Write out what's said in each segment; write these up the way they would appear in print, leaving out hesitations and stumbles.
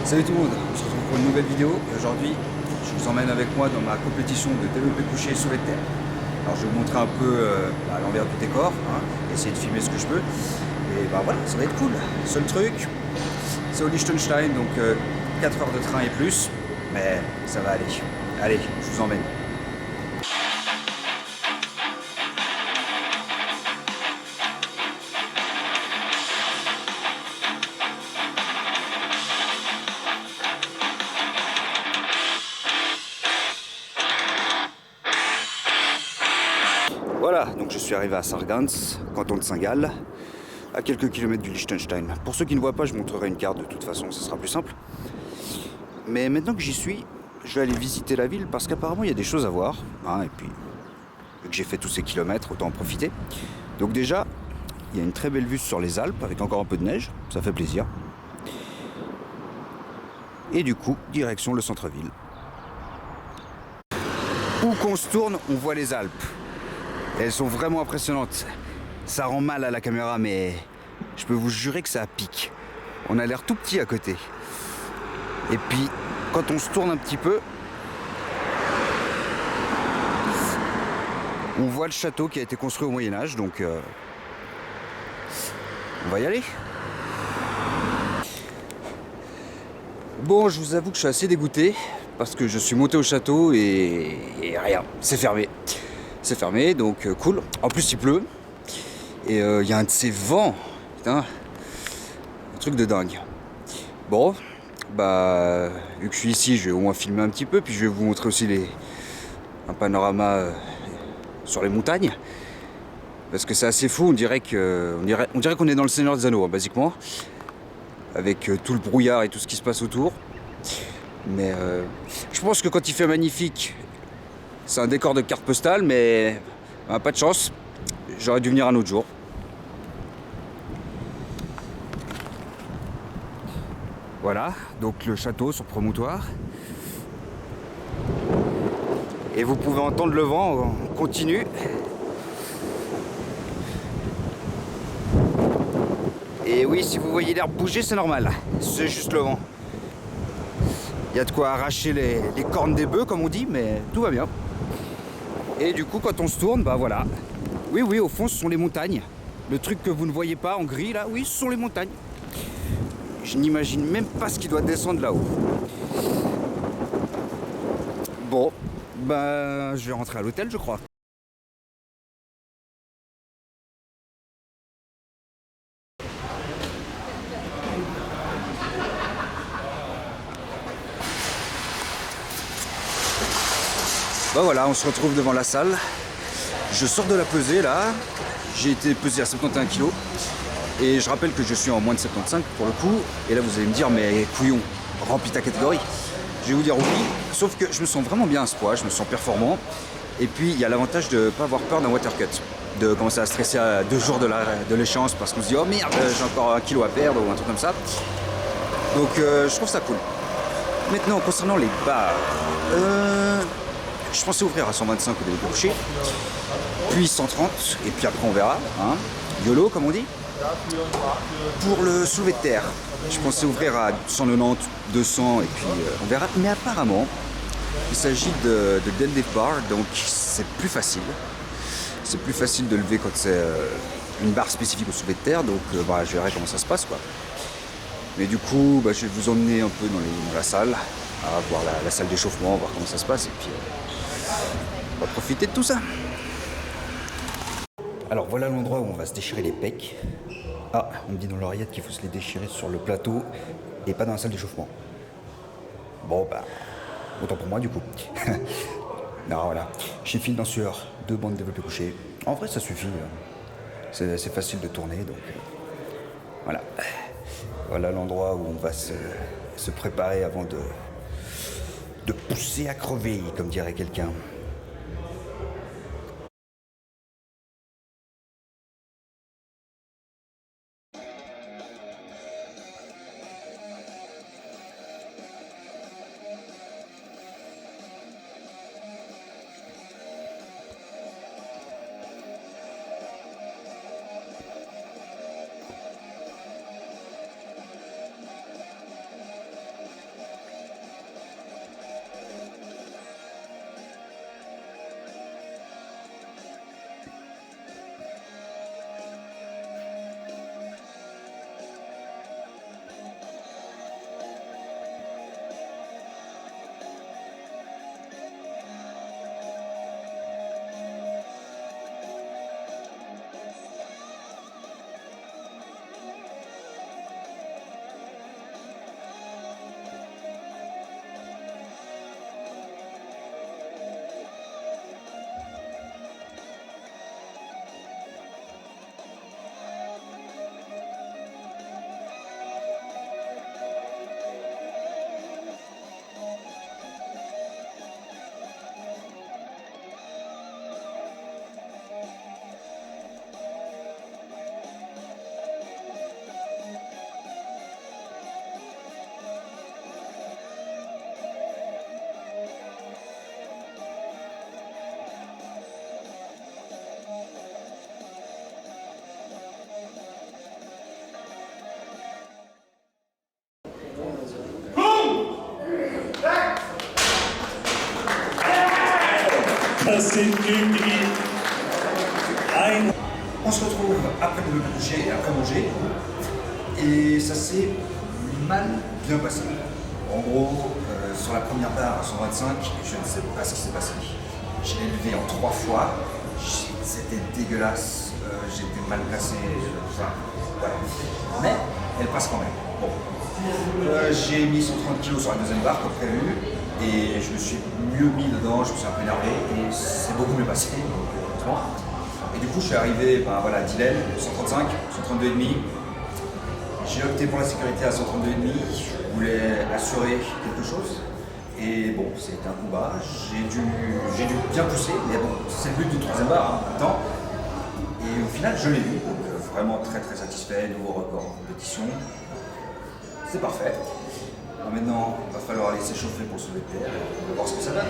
Salut tout le monde, on se retrouve pour une nouvelle vidéo et aujourd'hui je vous emmène avec moi dans ma compétition de développé couché soulevé de terre. Alors je vais vous montrer un peu l'envers du décor, hein, essayer de filmer ce que je peux et bah voilà, ça va être cool. Seul truc, c'est au Liechtenstein donc 4 heures de train et plus, mais ça va aller. Allez, je vous emmène. Voilà, donc je suis arrivé à Sargans, canton de Saint-Gall, à quelques kilomètres du Liechtenstein. Pour ceux qui ne voient pas, je montrerai une carte de toute façon, ce sera plus simple. Mais maintenant que j'y suis, je vais aller visiter la ville parce qu'apparemment il y a des choses à voir. Hein, et puis, vu que j'ai fait tous ces kilomètres, autant en profiter. Donc déjà, il y a une très belle vue sur les Alpes avec encore un peu de neige, ça fait plaisir. Et du coup, direction le centre-ville. Où qu'on se tourne, on voit les Alpes. Elles sont vraiment impressionnantes. Ça rend mal à la caméra, mais je peux vous jurer que ça pique. On a l'air tout petit à côté. Et puis, quand on se tourne un petit peu, on voit le château qui a été construit au Moyen-Âge, donc on va y aller. Bon, je vous avoue que je suis assez dégoûté parce que je suis monté au château et rien, c'est fermé. C'est fermé, donc cool. En plus, il pleut. Et il y a un de ces vents. Putain, un truc de dingue. Bon, bah, vu que je suis ici, je vais au moins filmer un petit peu, puis je vais vous montrer aussi un panorama sur les montagnes. Parce que c'est assez fou, on dirait qu'on est dans le Seigneur des Anneaux, hein, basiquement. Avec tout le brouillard et tout ce qui se passe autour. Mais je pense que quand il fait magnifique, c'est un décor de carte postale, mais bah, pas de chance. J'aurais dû venir un autre jour. Voilà, donc le château sur promontoire. Et vous pouvez entendre le vent, on continue. Et oui, si vous voyez l'herbe bouger, c'est normal, c'est juste le vent. Il y a de quoi arracher les cornes des bœufs, comme on dit, mais tout va bien. Et du coup, quand on se tourne, bah voilà. Oui, oui, au fond, ce sont les montagnes. Le truc que vous ne voyez pas en gris, là, oui, ce sont les montagnes. Je n'imagine même pas ce qui doit descendre là-haut. Bon, bah, je vais rentrer à l'hôtel, je crois. Bah voilà, on se retrouve devant la salle. Je sors de la pesée là. J'ai été pesé à 71 kg. Et je rappelle que je suis en moins de 75 pour le coup. Et là vous allez me dire, mais couillon, remplis ta catégorie. Je vais vous dire oui, sauf que je me sens vraiment bien à ce poids, je me sens performant. Et puis il y a l'avantage de ne pas avoir peur d'un watercut. De commencer à stresser à 2 jours de l'échéance parce qu'on se dit oh merde, j'ai encore 1 kilo à perdre ou un truc comme ça. Donc je trouve ça cool. Maintenant concernant les barres, je pensais ouvrir à 125 au début de coucher, puis 130, et puis après on verra. Hein. YOLO comme on dit. Pour le soulevé de terre, je pensais ouvrir à 190, 200 et puis on verra. Mais apparemment, il s'agit de deadlift bar, donc c'est plus facile. C'est plus facile de lever quand c'est une barre spécifique au soulevé de terre, donc bah, je verrai comment ça se passe quoi. Mais du coup, bah, je vais vous emmener un peu dans la salle, à voir la salle d'échauffement, voir comment ça se passe et puis on va profiter de tout ça. Alors voilà l'endroit où on va se déchirer les pecs. Ah, on me dit dans l'oreillette qu'il faut se les déchirer sur le plateau et pas dans la salle d'échauffement. Bon bah, autant pour moi du coup. Non voilà, j'ai file dans sueur, 2 bandes développées couchées. En vrai ça suffit, c'est facile de tourner donc voilà. Voilà l'endroit où on va se préparer avant de pousser à crever, comme dirait quelqu'un. Das sind die On se retrouve après le coucher et après manger, et ça s'est mal bien passé. En gros, sur la première barre à 125, je ne sais pas ce qui s'est passé. Je l'ai levé en 3 fois, c'était dégueulasse, j'étais mal placé, enfin, voilà. Mais elle passe quand même. Bon. J'ai mis 130 kg sur la deuxième barre comme prévu, et je me suis mieux mis dedans, je me suis un peu énervé, et c'est beaucoup mieux passé, donc heureusement. Et du coup, je suis arrivé voilà, à Dylan, 135, 132,5. J'ai opté pour la sécurité à 132,5. Je voulais assurer quelque chose. Et bon, c'était un coup bas. J'ai dû bien pousser, mais bon, c'est le but d'une troisième barre en même temps. Et au final, je l'ai eu. Donc vraiment très très satisfait. Nouveau record en compétition. C'est parfait. Alors maintenant, il va falloir aller s'échauffer pour soulever de terre. On va voir ce que ça donne.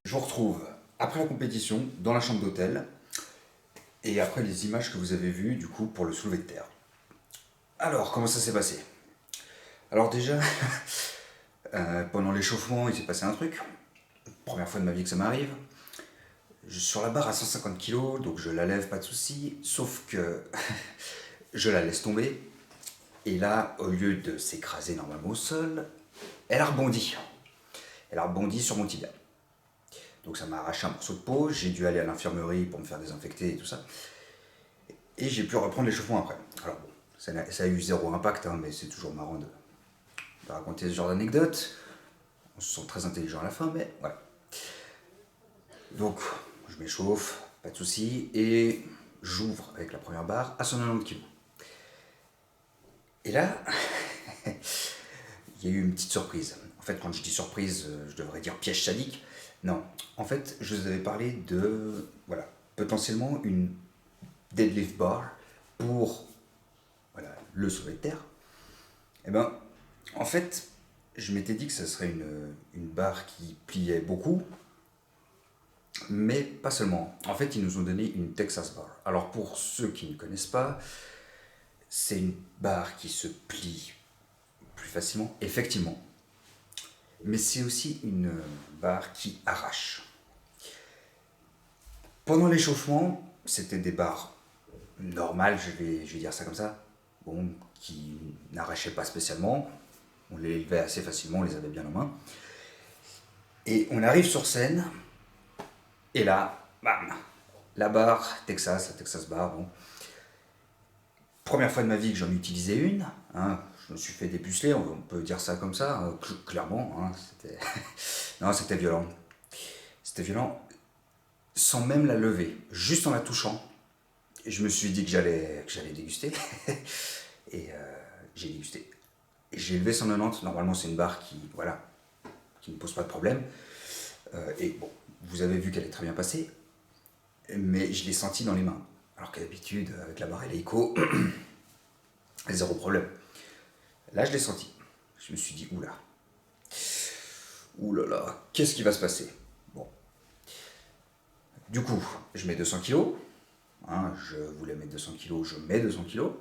Je vous retrouve après la compétition dans la chambre d'hôtel et après les images que vous avez vues du coup pour le soulevé de terre. Alors, comment ça s'est passé? Alors déjà, pendant l'échauffement, il s'est passé un truc. Première fois de ma vie que ça m'arrive. Je suis sur la barre à 150 kg, donc je la lève, pas de souci. Sauf que je la laisse tomber. Et là, au lieu de s'écraser normalement au sol, elle a rebondi. Elle a rebondi sur mon tibia. Donc ça m'a arraché un morceau de peau, j'ai dû aller à l'infirmerie pour me faire désinfecter et tout ça. Et j'ai pu reprendre l'échauffement après. Alors bon, ça a eu zéro impact, hein, mais c'est toujours marrant de raconter ce genre d'anecdote. On se sent très intelligent à la fin, mais voilà. Donc je m'échauffe, pas de souci, et j'ouvre avec la première barre à 190 kg. Et là, il y a eu une petite surprise. En fait, quand je dis surprise, je devrais dire piège sadique. Non, en fait, je vous avais parlé de, voilà, potentiellement une deadlift bar pour, voilà, le soulevé de terre. Et ben, en fait, je m'étais dit que ce serait une barre qui pliait beaucoup, mais pas seulement. En fait, ils nous ont donné une Texas bar. Alors, pour ceux qui ne connaissent pas, c'est une barre qui se plie plus facilement, effectivement. Mais c'est aussi une barre qui arrache. Pendant l'échauffement, c'était des barres normales, je vais dire ça comme ça, bon, qui n'arrachaient pas spécialement. On les élevait assez facilement, on les avait bien en main. Et on arrive sur scène, et là, bam, la barre Texas, la Texas bar, bon. Première fois de ma vie que j'en utilisais une, hein, je me suis fait dépuceler, on peut dire ça comme ça, clairement, hein, c'était... non, c'était violent. C'était violent, sans même la lever, juste en la touchant. Je me suis dit que j'allais déguster, et j'ai dégusté. J'ai levé 190, normalement c'est une barre qui, voilà, qui ne pose pas de problème. Et bon, vous avez vu qu'elle est très bien passée, mais je l'ai sentie dans les mains. Alors qu'à d'habitude, avec la barre Eleiko, zéro problème. Là, je l'ai senti. Je me suis dit, oula. Oulala, qu'est-ce qui va se passer? Bon. Du coup, je mets 200 kilos. Hein, je voulais mettre 200 kilos, je mets 200 kilos.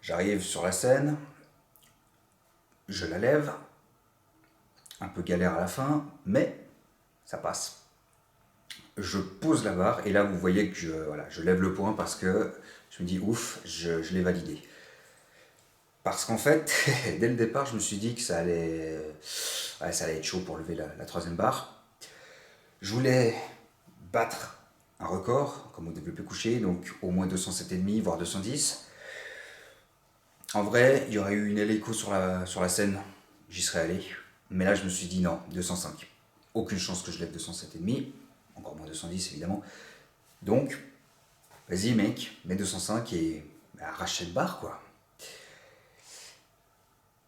J'arrive sur la scène, je la lève, un peu galère à la fin, mais ça passe. Je pose la barre et là vous voyez que je lève le poing parce que je me dis ouf, je l'ai validé. Parce qu'en fait, dès le départ, je me suis dit que ça allait être chaud pour lever la troisième barre. Je voulais battre un record, comme au développé couché, donc au moins 207,5, voire 210. En vrai, il y aurait eu une hélico sur la scène, j'y serais allé. Mais là, je me suis dit non, 205. Aucune chance que je lève 207,5, encore moins 210 évidemment. Donc, vas-y mec, mets 205 et arrache cette barre quoi.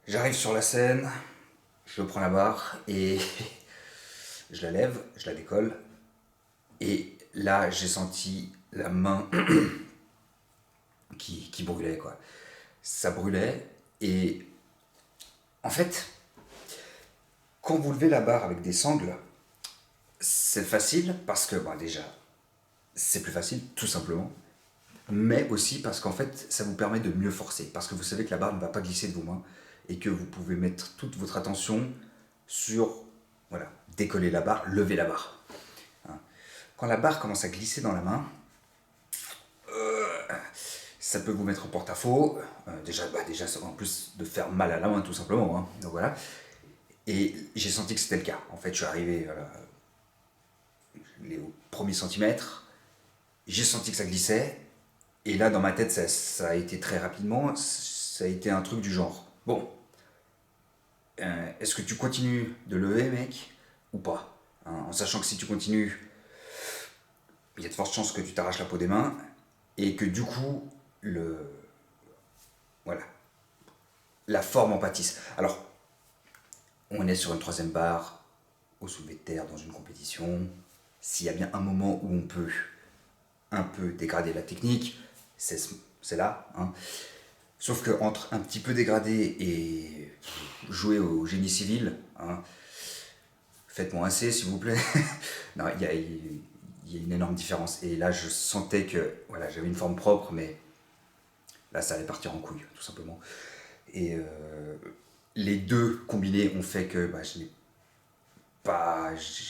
J'arrive sur la scène, je prends la barre et je la lève, je la décolle. Et là, j'ai senti la main qui brûlait quoi. Ça brûlait et en fait, quand vous levez la barre avec des sangles, c'est facile parce que déjà, c'est plus facile tout simplement. Mais aussi parce qu'en fait, ça vous permet de mieux forcer. Parce que vous savez que la barre ne va pas glisser de vos mains et que vous pouvez mettre toute votre attention sur, voilà, décoller la barre, lever la barre. Quand la barre commence à glisser dans la main, ça peut vous mettre en porte-à-faux. Déjà, en plus de faire mal à la main tout simplement. Hein. Donc voilà. Et j'ai senti que c'était le cas. En fait, je suis arrivé au premier centimètre, j'ai senti que ça glissait. Et là, dans ma tête, ça a été très rapidement, ça a été un truc du genre. Bon, est-ce que tu continues de lever, mec, ou pas En sachant que si tu continues, il y a de fortes chances que tu t'arraches la peau des mains, et que du coup, voilà, la forme en pâtisse. Alors, on est sur une troisième barre, au soulevé de terre, dans une compétition. S'il y a bien un moment où on peut un peu dégrader la technique, c'est là. Hein. Sauf que entre un petit peu dégradé et jouer au génie civil, hein, faites-moi assez s'il vous plaît. Non, il y a une énorme différence. Et là, je sentais que voilà, j'avais une forme propre, mais là, ça allait partir en couille, tout simplement. Et les deux combinés ont fait que je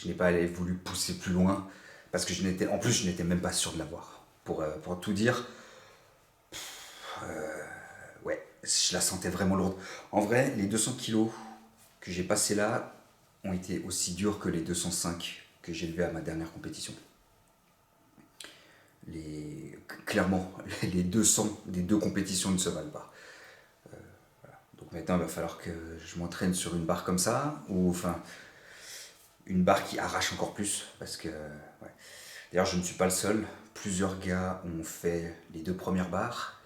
n'ai pas voulu pousser plus loin parce que je n'étais même pas sûr de l'avoir. Pour tout dire, ouais, je la sentais vraiment lourde. En vrai, les 200 kilos que j'ai passés là ont été aussi durs que les 205 que j'ai levés à ma dernière compétition. Clairement, les 200 des deux compétitions ne se valent pas. Voilà. Donc maintenant, il va falloir que je m'entraîne sur une barre comme ça, ou enfin, une barre qui arrache encore plus, parce que... Ouais. D'ailleurs, je ne suis pas le seul. Plusieurs gars ont fait les deux premières barres.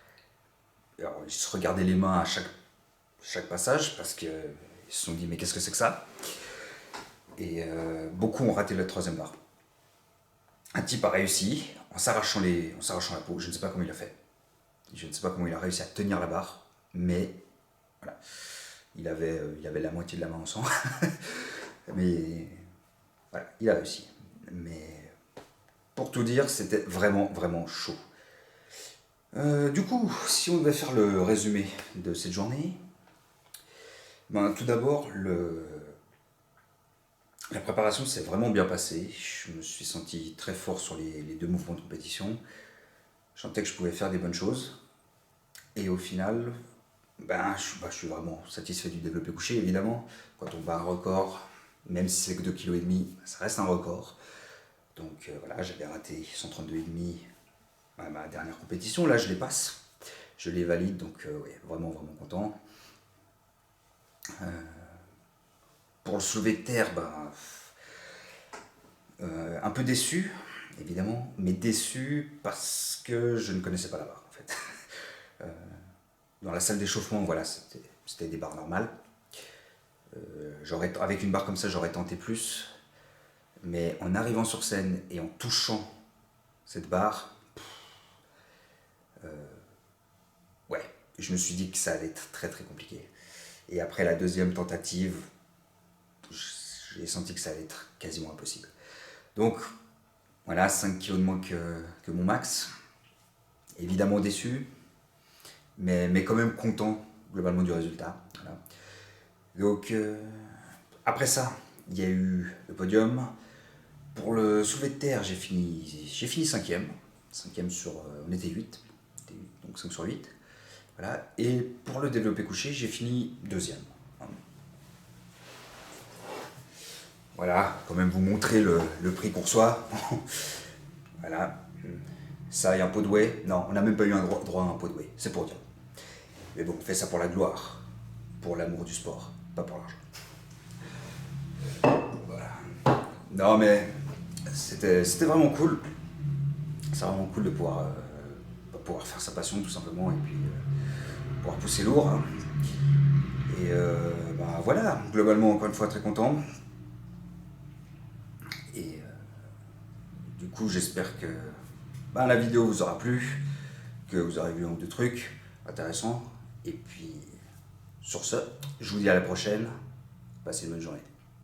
Alors, ils se regardaient les mains à chaque passage, parce qu'ils se sont dit, mais qu'est-ce que c'est que ça? Et beaucoup ont raté la troisième barre. Un type a réussi en s'arrachant la peau. Je ne sais pas comment il a fait. Je ne sais pas comment il a réussi à tenir la barre, mais voilà. Il avait la moitié de la main en sang. Mais voilà, il a réussi. Mais pour tout dire, c'était vraiment, vraiment chaud. Du coup, si on devait faire le résumé de cette journée, tout d'abord, la préparation s'est vraiment bien passée. Je me suis senti très fort sur les deux mouvements de compétition. Je sentais que je pouvais faire des bonnes choses. Et au final, je suis vraiment satisfait du développé couché, évidemment. Quand on bat un record, même si c'est que 2,5 kg, ça reste un record. Donc voilà, j'avais raté 132,5 à ma dernière compétition. Là, je les passe. Je les valide, donc ouais, vraiment, vraiment content. Pour le soulevé de terre, un peu déçu, évidemment, mais déçu parce que je ne connaissais pas la barre, en fait. Dans la salle d'échauffement, voilà, c'était des barres normales. Avec une barre comme ça, j'aurais tenté plus. Mais en arrivant sur scène et en touchant cette barre, ouais, je me suis dit que ça allait être très très compliqué. Et après la deuxième tentative, j'ai senti que ça allait être quasiment impossible. Donc, voilà, 5 kilos de moins que mon max. Évidemment déçu, mais quand même content globalement du résultat. Voilà. Donc après ça, il y a eu le podium. Pour le soulevé de terre, j'ai fini cinquième. Cinquième sur, on était 8, donc 5 sur 8. Voilà. Et pour le développé couché, j'ai fini deuxième. Voilà, quand même vous montrer le prix qu'on reçoit. Voilà. Ça et un pot de whey. Non, on n'a même pas eu un droit à un pot de whey, c'est pour dire. Mais bon, on fait ça pour la gloire, pour l'amour du sport, pas pour l'argent. Voilà. Non mais c'était vraiment cool. C'est vraiment cool de pouvoir faire sa passion tout simplement et puis pouvoir pousser lourd. Hein. Et bah, voilà, globalement encore une fois très content. Et du coup j'espère que bah, la vidéo vous aura plu, que vous aurez vu un ou deux trucs intéressants. Et puis sur ce, je vous dis à la prochaine. Passez une bonne journée.